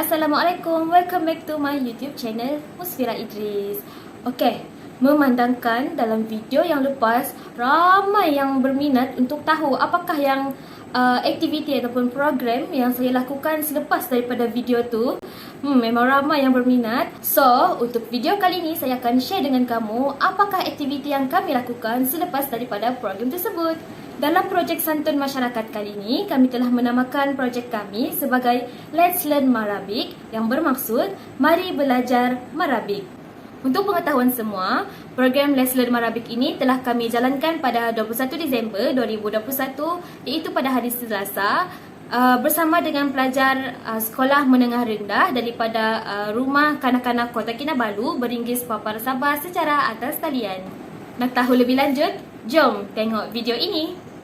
Assalamualaikum, welcome back to my YouTube channel Musfira Idris. Okey, memandangkan dalam video yang lepas ramai yang berminat untuk tahu apakah yang aktiviti ataupun program yang saya lakukan selepas daripada video tu. Memang ramai yang berminat. So, untuk video kali ini saya akan share dengan kamu apakah aktiviti yang kami lakukan selepas daripada program tersebut. Dalam projek Santun Masyarakat kali ini, kami telah menamakan projek kami sebagai Let's Learn Marabik yang bermaksud Mari Belajar Marabik. Untuk pengetahuan semua, program Let's Learn Marabik ini telah kami jalankan pada 21 Disember 2021 iaitu pada hari Selasa bersama dengan pelajar sekolah menengah rendah daripada rumah kanak-kanak Kota Kinabalu Beringgis Papar Sabah secara atas talian. Nak tahu lebih lanjut? Jom tengok video ini.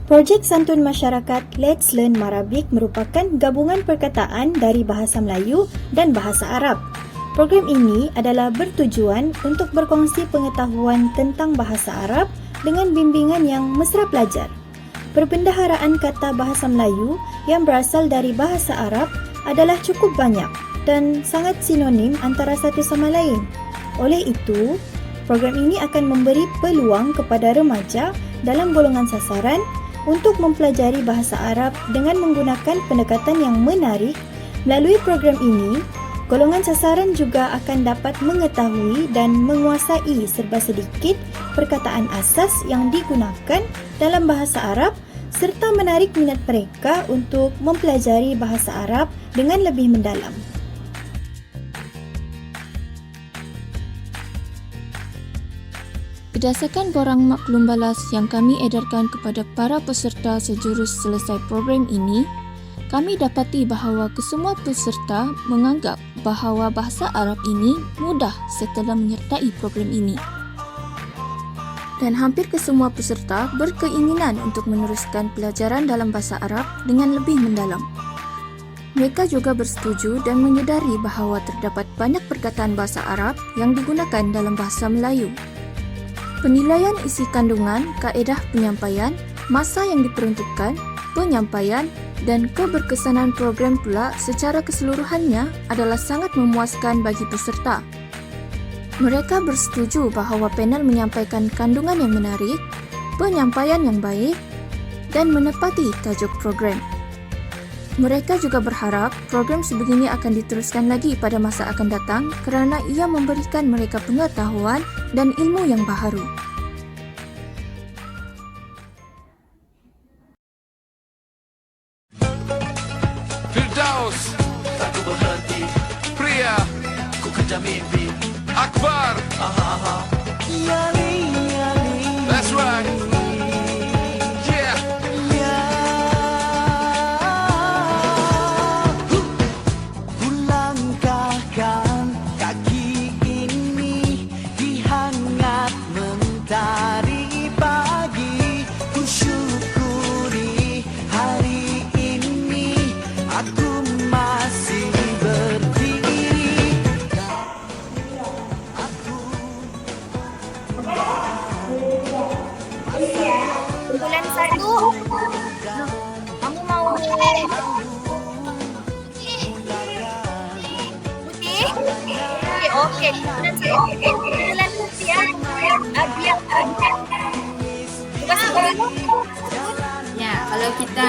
Projek Santun Masyarakat Let's Learn Marabik merupakan gabungan perkataan dari bahasa Melayu dan bahasa Arab. Program ini adalah bertujuan untuk berkongsi pengetahuan tentang bahasa Arab dengan bimbingan yang mesra pelajar. Perbendaharaan kata bahasa Melayu yang berasal dari bahasa Arab adalah cukup banyak dan sangat sinonim antara satu sama lain. Oleh itu, program ini akan memberi peluang kepada remaja dalam golongan sasaran untuk mempelajari bahasa Arab dengan menggunakan pendekatan yang menarik. Melalui program ini, golongan sasaran juga akan dapat mengetahui dan menguasai serba sedikit perkataan asas yang digunakan dalam bahasa Arab serta menarik minat mereka untuk mempelajari bahasa Arab dengan lebih mendalam. Berdasarkan borang maklum balas yang kami edarkan kepada para peserta sejurus selesai program ini, kami dapati bahawa kesemua peserta menganggap bahawa bahasa Arab ini mudah setelah menyertai program ini. Dan hampir kesemua peserta berkeinginan untuk meneruskan pelajaran dalam bahasa Arab dengan lebih mendalam. Mereka juga bersetuju dan menyedari bahawa terdapat banyak perkataan bahasa Arab yang digunakan dalam bahasa Melayu. Penilaian isi kandungan, kaedah penyampaian, masa yang diperuntukkan, penyampaian dan keberkesanan program pula secara keseluruhannya adalah sangat memuaskan bagi peserta. Mereka bersetuju bahawa panel menyampaikan kandungan yang menarik, penyampaian yang baik dan menepati tajuk program. Mereka juga berharap program sebegini akan diteruskan lagi pada masa akan datang kerana ia memberikan mereka pengetahuan dan ilmu yang baharu. Firdaus, tak ku berhenti. Pria, ku kejar mimpi. Akbar, Yali, that's right. Bulan 1, kamu mau putih? Okey, bulan 1 ya. Biar Ya, kalau kita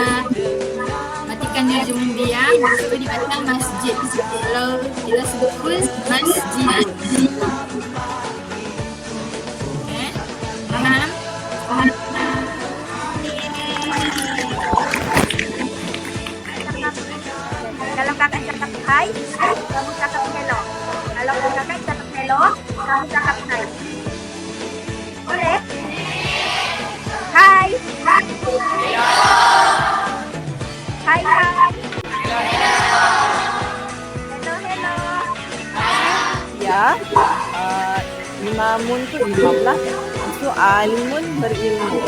matikan ujung dia, itu dikatakan masjid. Kalau kita sebut full, masjid. Okay. Faham? Kalau kakak cakap hai, kamu cakap hello. Kalau kakak cakap hello, kamu cakap hai. Boleh? Hai. Hai, hai. Hello, hello. Ya, imamun tu imam lah. Itu alimun berilmu.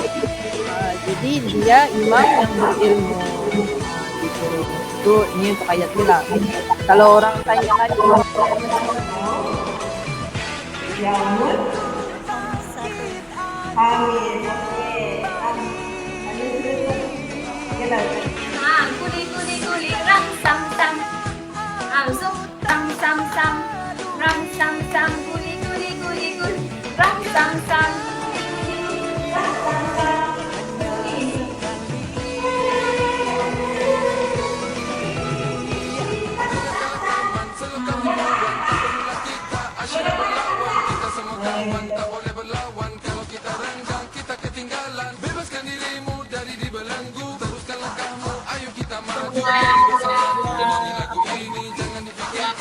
Jadi dia imam yang berilmu. Gitu. Itu ini untuk ayat ni lah. Kalau orang tanya lagi, Yamun Amin. Kuli rang sam sam. Zum tam sam sam. Rang sam sam. Kuli rang sam sam.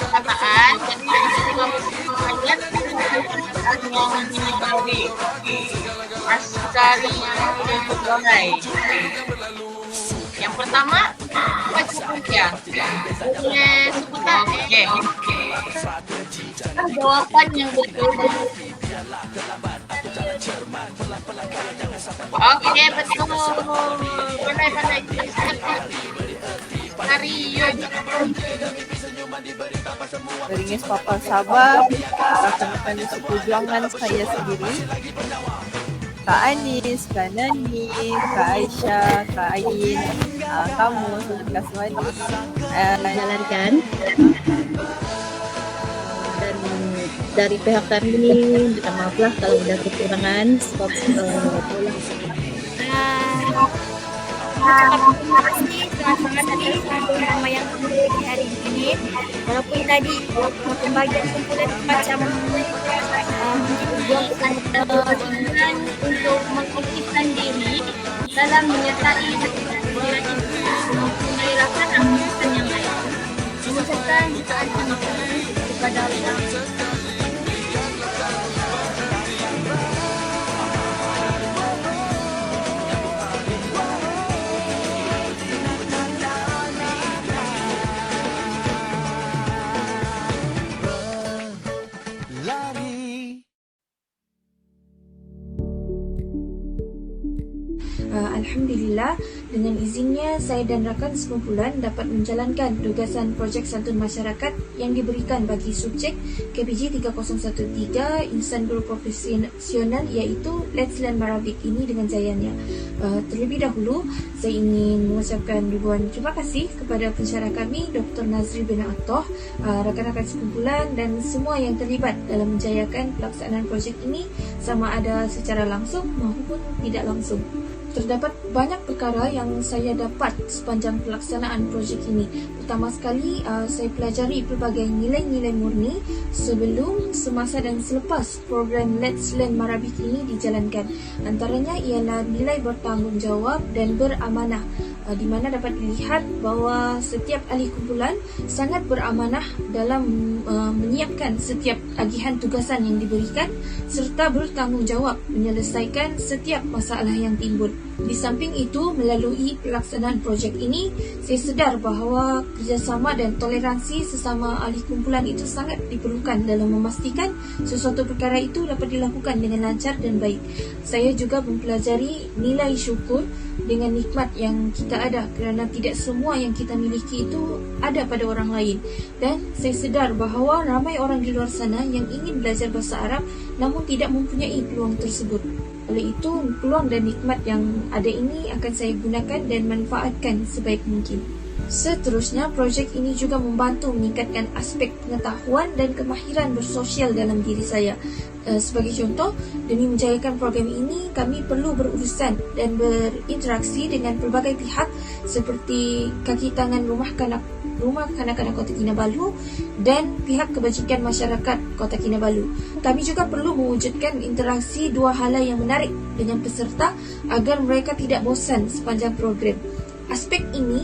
Perkataan ayat Askari yang yang pertama baca sebutan jawaban yang betul. Oke, betul. Pandai. Beringis Papa Sabah, rakan-rakan seperjuangan saya sendiri, Kak Anis, Kak Nani, Kak Aisyah, Kak Ain, kamu, Kak Suwani, menjalankan dan dari pihak kami minta maaf lah kalau ada kekurangan sebab Terima kasih teman-teman dari nama yang di hari ini. Walaupun tadi pembagian kumpulan macam berjuang untuk mengaktifkan diri dalam menyertai kegiatan itu maupun merelakan aktivitas yang lain. Mengucapkan jutaan terima kasih kepada Allah. Alhamdulillah, dengan izinnya saya dan rakan sekumpulan dapat menjalankan tugasan projek santun masyarakat yang diberikan bagi subjek KPG 3013 Insan Guru Profesional iaitu Let's Learn Marabic ini dengan jayanya. Terlebih dahulu, saya ingin mengucapkan ribuan terima kasih kepada pensyarah kami Dr. Nazri bin Atoh, rakan-rakan sekumpulan dan semua yang terlibat dalam menjayakan pelaksanaan projek ini sama ada secara langsung maupun tidak langsung. Terdapat banyak perkara yang saya dapat sepanjang pelaksanaan projek ini. Pertama sekali, saya pelajari pelbagai nilai-nilai murni sebelum, semasa dan selepas program Let's Learn Marabic ini dijalankan. Antaranya ialah nilai bertanggungjawab dan beramanah, di mana dapat dilihat bahawa setiap ahli kumpulan sangat beramanah dalam menyiapkan setiap agihan tugasan yang diberikan serta bertanggungjawab menyelesaikan setiap masalah yang timbul. Di samping itu, melalui pelaksanaan projek ini, saya sedar bahawa kerjasama dan toleransi sesama ahli kumpulan itu sangat diperlukan dalam memastikan sesuatu perkara itu dapat dilakukan dengan lancar dan baik. Saya juga mempelajari nilai syukur dengan nikmat yang kita ada kerana tidak semua yang kita miliki itu ada pada orang lain. Dan saya sedar bahawa ramai orang di luar sana yang ingin belajar bahasa Arab namun tidak mempunyai peluang tersebut. Oleh itu, peluang dan nikmat yang ada ini akan saya gunakan dan manfaatkan sebaik mungkin. Seterusnya, projek ini juga membantu meningkatkan aspek pengetahuan dan kemahiran bersosial dalam diri saya. Sebagai contoh, demi menjayakan program ini, kami perlu berurusan dan berinteraksi dengan pelbagai pihak seperti kaki tangan Rumah Kanak-Kanak Kota Kinabalu dan pihak kebajikan masyarakat Kota Kinabalu. Kami juga perlu mewujudkan interaksi dua hala yang menarik dengan peserta agar mereka tidak bosan sepanjang program. Aspek ini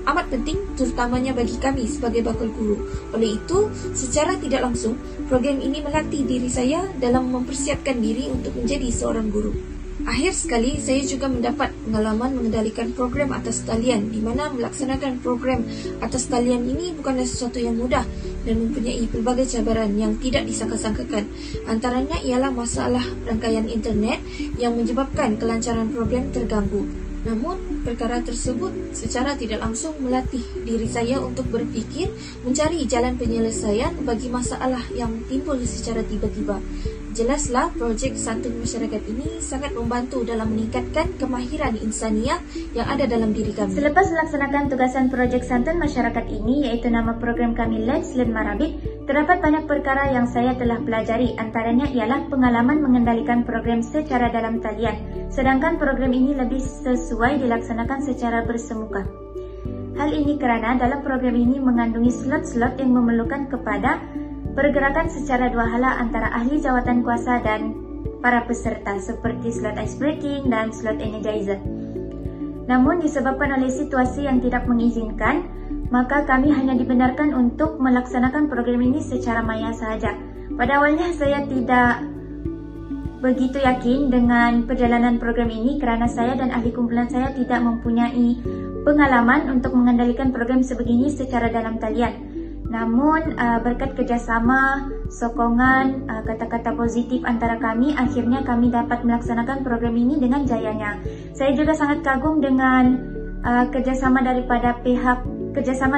amat penting terutamanya bagi kami sebagai bakal guru. Oleh itu, secara tidak langsung, program ini melatih diri saya dalam mempersiapkan diri untuk menjadi seorang guru. Akhir sekali, saya juga mendapat pengalaman mengendalikan program atas talian, di mana melaksanakan program atas talian ini bukanlah sesuatu yang mudah dan mempunyai pelbagai cabaran yang tidak disangka-sangkakan. Antaranya ialah masalah rangkaian internet yang menyebabkan kelancaran program terganggu. Namun, perkara tersebut secara tidak langsung melatih diri saya untuk berfikir mencari jalan penyelesaian bagi masalah yang timbul secara tiba-tiba. Jelaslah, projek Santun Masyarakat ini sangat membantu dalam meningkatkan kemahiran insaniah yang ada dalam diri kami. Selepas melaksanakan tugasan projek Santun Masyarakat ini, iaitu nama program kami Let's Learn Marabik, terdapat banyak perkara yang saya telah pelajari. Antaranya ialah pengalaman mengendalikan program secara dalam talian, sedangkan program ini lebih sesuai dilaksanakan secara bersemuka. Hal ini kerana dalam program ini mengandungi slot-slot yang memerlukan kepada pergerakan secara dua hala antara ahli jawatan kuasa dan para peserta seperti slot ice breaking dan slot energizer. Namun disebabkan oleh situasi yang tidak mengizinkan, maka kami hanya dibenarkan untuk melaksanakan program ini secara maya sahaja. Pada awalnya saya tidak begitu yakin dengan perjalanan program ini kerana saya dan ahli kumpulan saya tidak mempunyai pengalaman untuk mengendalikan program sebegini secara dalam talian. Namun berkat kerjasama, sokongan, kata-kata positif antara kami, akhirnya kami dapat melaksanakan program ini dengan jayanya. Saya juga sangat kagum dengan kerjasama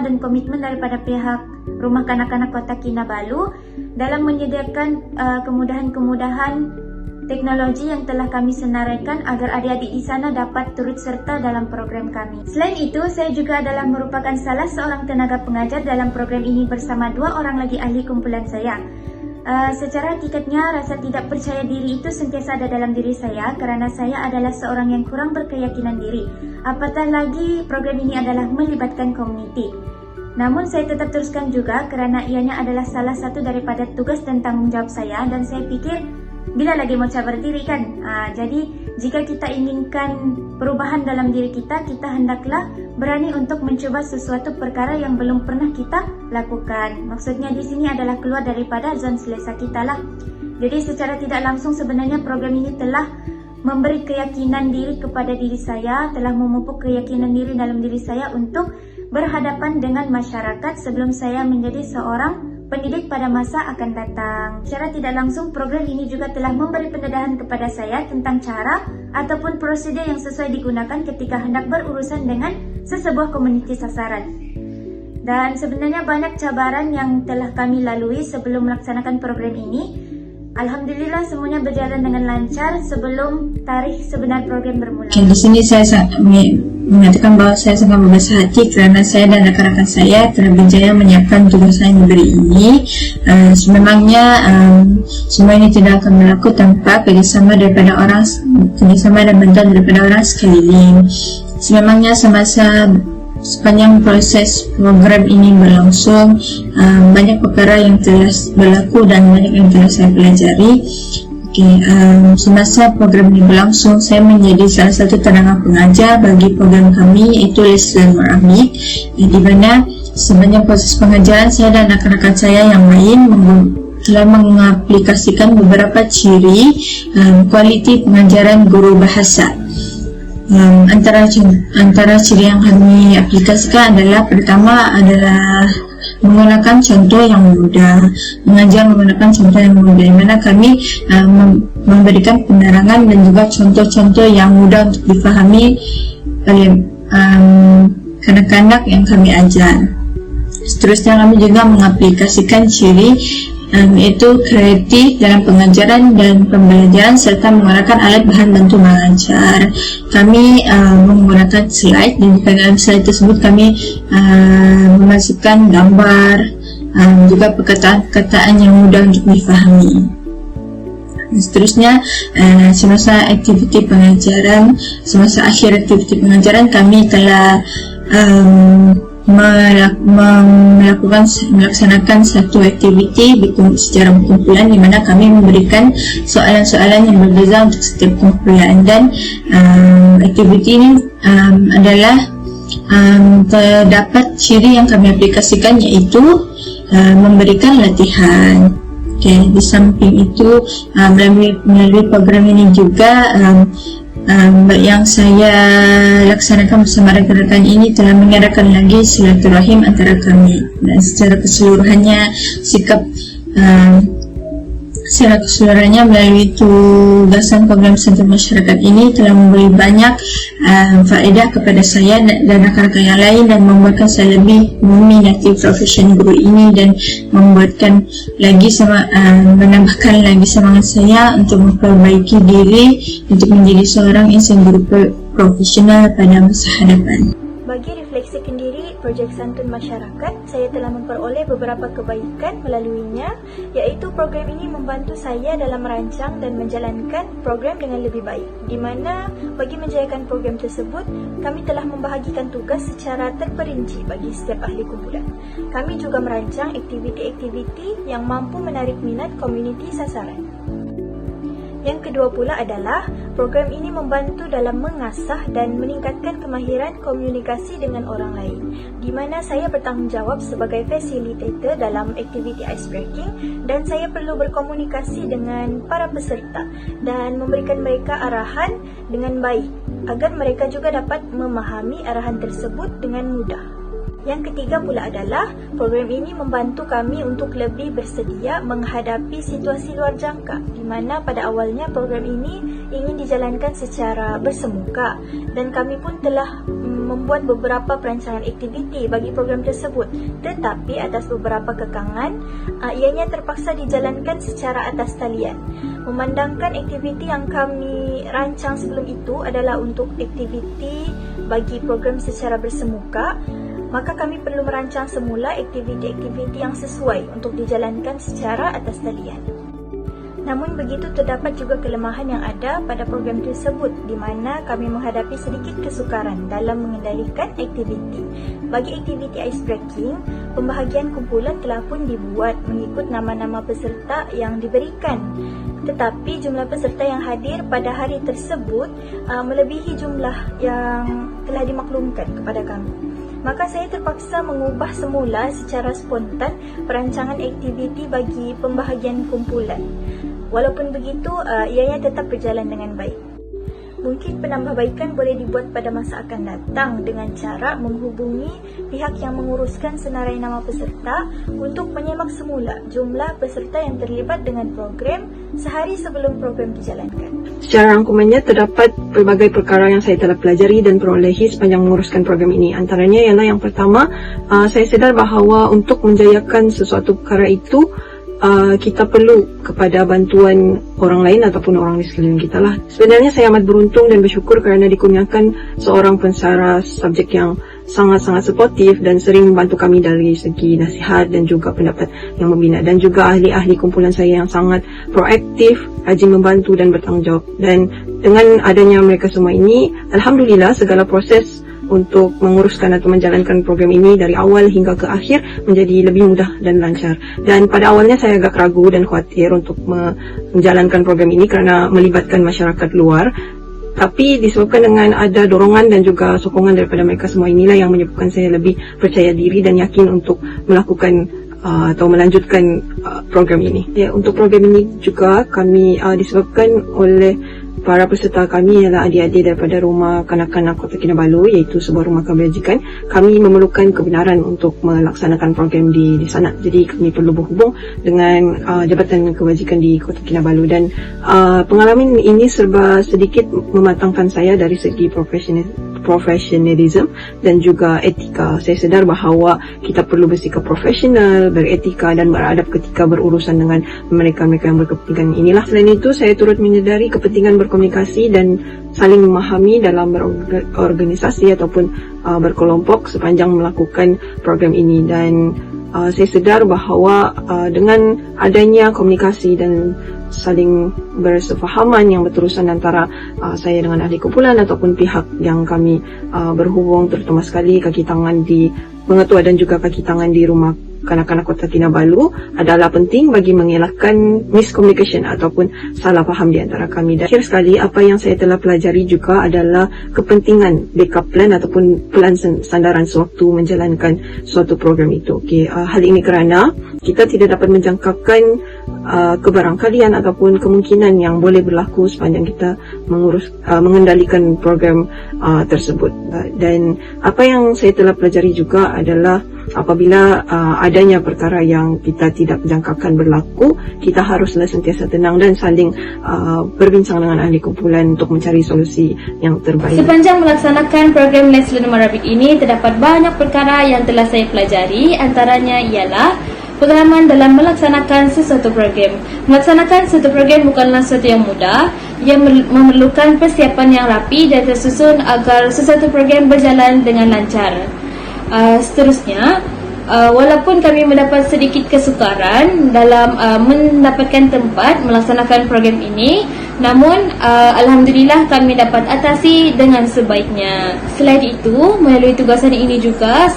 dan komitmen daripada pihak Rumah Kanak-Kanak Kota Kinabalu dalam menyediakan kemudahan-kemudahan teknologi yang telah kami senaraikan agar adik-adik di sana dapat turut serta dalam program kami. Selain itu, saya juga adalah merupakan salah seorang tenaga pengajar dalam program ini bersama dua orang lagi ahli kumpulan saya. Secara hakikatnya, rasa tidak percaya diri itu sentiasa ada dalam diri saya kerana saya adalah seorang yang kurang berkeyakinan diri. Apatah lagi, program ini adalah melibatkan komuniti. Namun saya tetap teruskan juga kerana ianya adalah salah satu daripada tugas dan tanggung jawab saya dan saya fikir bila lagi mau cabar diri kan. Jadi jika kita inginkan perubahan dalam diri kita, kita hendaklah berani untuk mencuba sesuatu perkara yang belum pernah kita lakukan. Maksudnya di sini adalah keluar daripada zon selesa kita lah. Jadi secara tidak langsung sebenarnya program ini telah memberi keyakinan diri kepada diri saya, telah memupuk keyakinan diri dalam diri saya untuk berhadapan dengan masyarakat sebelum saya menjadi seorang pendidik pada masa akan datang. Secara tidak langsung, program ini juga telah memberi pendedahan kepada saya tentang cara ataupun prosedur yang sesuai digunakan ketika hendak berurusan dengan sesebuah komuniti sasaran. Dan sebenarnya banyak cabaran yang telah kami lalui sebelum melaksanakan program ini. Alhamdulillah semuanya berjalan dengan lancar sebelum tarikh sebenar program bermula. Di sini saya mengatakan bahawa saya sangat berbesar hati kerana saya dan rakan-rakan saya telah berjaya menyiapkan tugas yang diberi ini. Sememangnya semua ini tidak akan berlaku tanpa kerjasama dan bantuan daripada orang sekeliling. Sememangnya sepanjang proses program ini berlangsung, banyak perkara yang telah berlaku dan banyak yang telah saya pelajari. Semasa program ini berlangsung, saya menjadi salah satu tenaga pengajar bagi program kami, iaitu Let's Learn Marabik, di mana sepanjang proses pengajaran saya dan rakan-rakan saya yang lain telah mengaplikasikan beberapa ciri kualiti pengajaran guru bahasa. Antara ciri yang kami aplikasikan adalah, pertama adalah menggunakan contoh yang mudah, mengajar menggunakan contoh yang mudah, di mana kami memberikan penerangan dan juga contoh-contoh yang mudah untuk difahami oleh kanak-kanak yang kami ajar. Seterusnya kami juga mengaplikasikan ciri yaitu kreatif dalam pengajaran dan pembelajaran serta menggunakan alat bahan bantu mengajar. Kami menggunakan slide dan dalam slide tersebut kami memasukkan gambar, juga perkataan-perkataan yang mudah untuk difahami. Seterusnya, semasa aktiviti pengajaran, semasa akhir aktiviti pengajaran, kami telah melaksanakan satu aktiviti secara berkumpulan di mana kami memberikan soalan-soalan yang berbeza untuk setiap kumpulan, dan aktiviti ini adalah terdapat ciri yang kami aplikasikan, iaitu memberikan latihan. Okay, di samping itu melalui program ini juga yang saya laksanakan bersama rakan-rakan ini telah mengadakan lagi silaturahim antara kami, dan secara keseluruhannya secara keseluruhannya melalui tugasan program Santun Masyarakat ini telah memberi banyak faedah kepada saya dan rakan-rakan yang lain, dan membuatkan saya lebih meminati profesi guru ini, dan menambahkan lagi semangat saya untuk memperbaiki diri untuk menjadi seorang insan guru profesional pada masa hadapan. Bagi refleksi kendiri projek Santun Masyarakat, saya telah memperoleh beberapa kebaikan melaluinya, iaitu program ini membantu saya dalam merancang dan menjalankan program dengan lebih baik, di mana bagi menjayakan program tersebut, kami telah membahagikan tugas secara terperinci bagi setiap ahli kumpulan. Kami juga merancang aktiviti-aktiviti yang mampu menarik minat komuniti sasaran. Yang kedua pula adalah program ini membantu dalam mengasah dan meningkatkan kemahiran komunikasi dengan orang lain, di mana saya bertanggungjawab sebagai facilitator dalam aktiviti icebreaking, dan saya perlu berkomunikasi dengan para peserta dan memberikan mereka arahan dengan baik agar mereka juga dapat memahami arahan tersebut dengan mudah. Yang ketiga pula adalah program ini membantu kami untuk lebih bersedia menghadapi situasi luar jangka, di mana pada awalnya program ini ingin dijalankan secara bersemuka, dan kami pun telah membuat beberapa perancangan aktiviti bagi program tersebut, tetapi atas beberapa kekangan ianya terpaksa dijalankan secara atas talian. Memandangkan aktiviti yang kami rancang sebelum itu adalah untuk aktiviti bagi program secara bersemuka, maka kami perlu merancang semula aktiviti-aktiviti yang sesuai untuk dijalankan secara atas talian. Namun begitu, terdapat juga kelemahan yang ada pada program tersebut, di mana kami menghadapi sedikit kesukaran dalam mengendalikan aktiviti. Bagi aktiviti icebreaking, pembahagian kumpulan telah pun dibuat mengikut nama-nama peserta yang diberikan. Tetapi jumlah peserta yang hadir pada hari tersebut melebihi jumlah yang telah dimaklumkan kepada kami. Maka saya terpaksa mengubah semula secara spontan perancangan aktiviti bagi pembahagian kumpulan. Walaupun begitu, ianya tetap berjalan dengan baik. Mungkin penambahbaikan boleh dibuat pada masa akan datang dengan cara menghubungi pihak yang menguruskan senarai nama peserta untuk menyemak semula jumlah peserta yang terlibat dengan program sehari sebelum program dijalankan. Secara rangkumannya, terdapat berbagai perkara yang saya telah pelajari dan perolehi sepanjang menguruskan program ini. Antaranya ialah yang pertama, saya sedar bahawa untuk menjayakan sesuatu perkara itu, kita perlu kepada bantuan orang lain ataupun orang di sekeliling kita lah. Sebenarnya saya amat beruntung dan bersyukur kerana dikurniakan seorang pensara subjek yang sangat-sangat suportif dan sering membantu kami dari segi nasihat dan juga pendapat yang membina, dan juga ahli-ahli kumpulan saya yang sangat proaktif, rajin membantu dan bertanggungjawab. Dan dengan adanya mereka semua ini, alhamdulillah segala proses untuk menguruskan atau menjalankan program ini dari awal hingga ke akhir menjadi lebih mudah dan lancar. Dan pada awalnya saya agak ragu dan khawatir untuk menjalankan program ini kerana melibatkan masyarakat luar. Tapi disebabkan dengan ada dorongan dan juga sokongan daripada mereka semua, inilah yang menyebabkan saya lebih percaya diri dan yakin untuk melakukan atau melanjutkan program ini. Ya, untuk program ini juga kami disebabkan oleh para peserta kami ialah adik-adik daripada Rumah Kanak-Kanak Kota Kinabalu, iaitu sebuah rumah kebajikan. Kami memerlukan kebenaran untuk melaksanakan program di sana. Jadi kami perlu berhubung dengan Jabatan Kebajikan di Kota Kinabalu, dan pengalaman ini serba sedikit mematangkan saya dari segi profesionalism dan juga etika. Saya sedar bahawa kita perlu bersikap profesional, beretika dan beradab ketika berurusan dengan mereka-mereka yang berkepentingan inilah. Selain itu, saya turut menyedari kepentingan berkomunikasi dan saling memahami dalam berorganisasi ataupun berkelompok sepanjang melakukan program ini, dan saya sedar bahawa dengan adanya komunikasi dan saling bersefahaman yang berterusan antara saya dengan ahli kumpulan ataupun pihak yang kami berhubung, terutama sekali kaki tangan di pengetua dan juga kaki tangan di rumah kanak-kanak Kota Kinabalu, adalah penting bagi mengelakkan miscommunication ataupun salah faham di antara kami. Dan akhir sekali, apa yang saya telah pelajari juga adalah kepentingan backup plan ataupun plan sandaran sewaktu menjalankan suatu program itu. Hal ini kerana kita tidak dapat menjangkakan kebarangkalian ataupun kemungkinan yang boleh berlaku sepanjang kita mengendalikan program tersebut. Dan apa yang saya telah pelajari juga adalah apabila adanya perkara yang kita tidak jangkakan berlaku, kita haruslah sentiasa tenang dan saling berbincang dengan ahli kumpulan untuk mencari solusi yang terbaik. Sepanjang melaksanakan program Let's Learn Marabic ini, terdapat banyak perkara yang telah saya pelajari. Antaranya ialah pengalaman dalam melaksanakan sesuatu program. Melaksanakan sesuatu program bukanlah sesuatu yang mudah. Ia memerlukan persiapan yang rapi dan tersusun agar sesuatu program berjalan dengan lancar. Seterusnya, walaupun kami mendapat sedikit kesukaran dalam mendapatkan tempat melaksanakan program ini, namun alhamdulillah kami dapat atasi dengan sebaiknya. Selain itu, melalui tugasan ini juga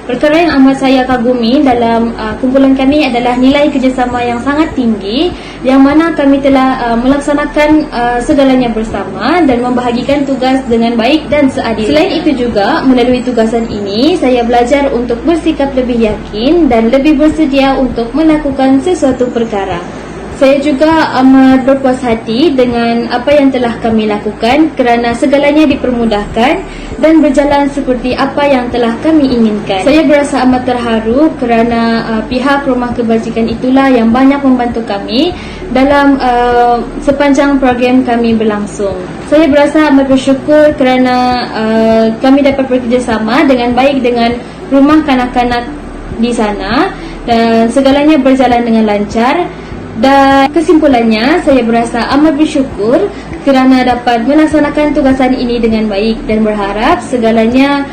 perkara yang amat saya kagumi dalam kumpulan kami adalah nilai kerjasama yang sangat tinggi, yang mana kami telah melaksanakan segalanya bersama dan membahagikan tugas dengan baik dan seadil. Selain itu juga, melalui tugasan ini, saya belajar untuk bersikap lebih yakin dan lebih bersedia untuk melakukan sesuatu perkara. Saya juga amat berpuas hati dengan apa yang telah kami lakukan kerana segalanya dipermudahkan dan berjalan seperti apa yang telah kami inginkan. Saya berasa amat terharu kerana pihak Rumah Kebajikan itulah yang banyak membantu kami dalam sepanjang program kami berlangsung. Saya berasa amat bersyukur kerana kami dapat bekerjasama dengan baik dengan rumah kanak-kanak di sana dan segalanya berjalan dengan lancar. Dan kesimpulannya, saya berasa amat bersyukur kerana dapat melaksanakan tugasan ini dengan baik dan berharap segalanya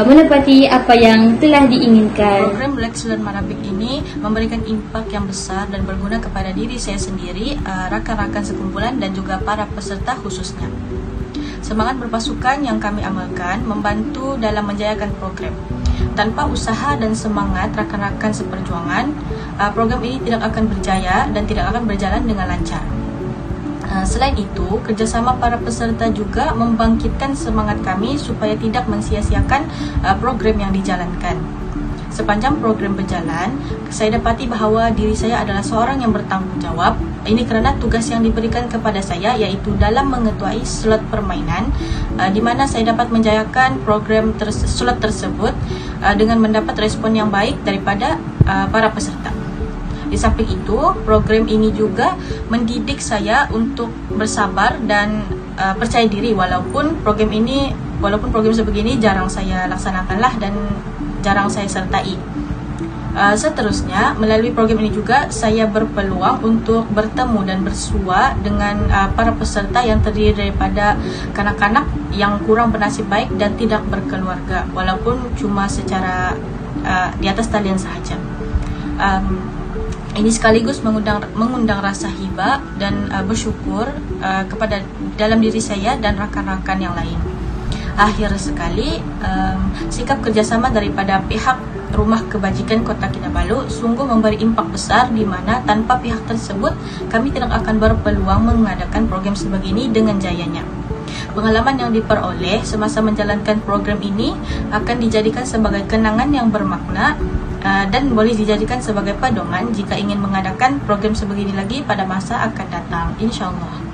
menepati apa yang telah diinginkan. Program Let's Learn Marabic ini memberikan impak yang besar dan berguna kepada diri saya sendiri, rakan-rakan sekumpulan dan juga para peserta khususnya. Semangat berpasukan yang kami amalkan membantu dalam menjayakan program. Tanpa usaha dan semangat rakan-rakan seperjuangan, program ini tidak akan berjaya dan tidak akan berjalan dengan lancar. Selain itu, kerjasama para peserta juga membangkitkan semangat kami supaya tidak mensia-siakan program yang dijalankan. Sepanjang program berjalan, saya dapati bahawa diri saya adalah seorang yang bertanggung jawab. Ini kerana tugas yang diberikan kepada saya iaitu dalam mengetuai slot permainan, di mana saya dapat menjayakan program slot tersebut dengan mendapat respon yang baik daripada para peserta. Di samping itu, program ini juga mendidik saya untuk bersabar dan percaya diri walaupun program sebegini jarang saya laksanakanlah dan jarang saya sertai. Seterusnya, melalui program ini juga saya berpeluang untuk bertemu dan bersua dengan para peserta yang terdiri daripada kanak-kanak yang kurang bernasib baik dan tidak berkeluarga, walaupun cuma secara di atas talian sahaja. Ini sekaligus mengundang rasa hiba dan bersyukur kepada dalam diri saya dan rakan-rakan yang lain. Akhir sekali, sikap kerjasama daripada pihak Rumah Kebajikan Kota Kinabalu sungguh memberi impak besar, di mana tanpa pihak tersebut kami tidak akan berpeluang mengadakan program sebegini dengan jayanya. Pengalaman yang diperoleh semasa menjalankan program ini akan dijadikan sebagai kenangan yang bermakna dan boleh dijadikan sebagai pedoman jika ingin mengadakan program sebegini lagi pada masa akan datang, insyaAllah.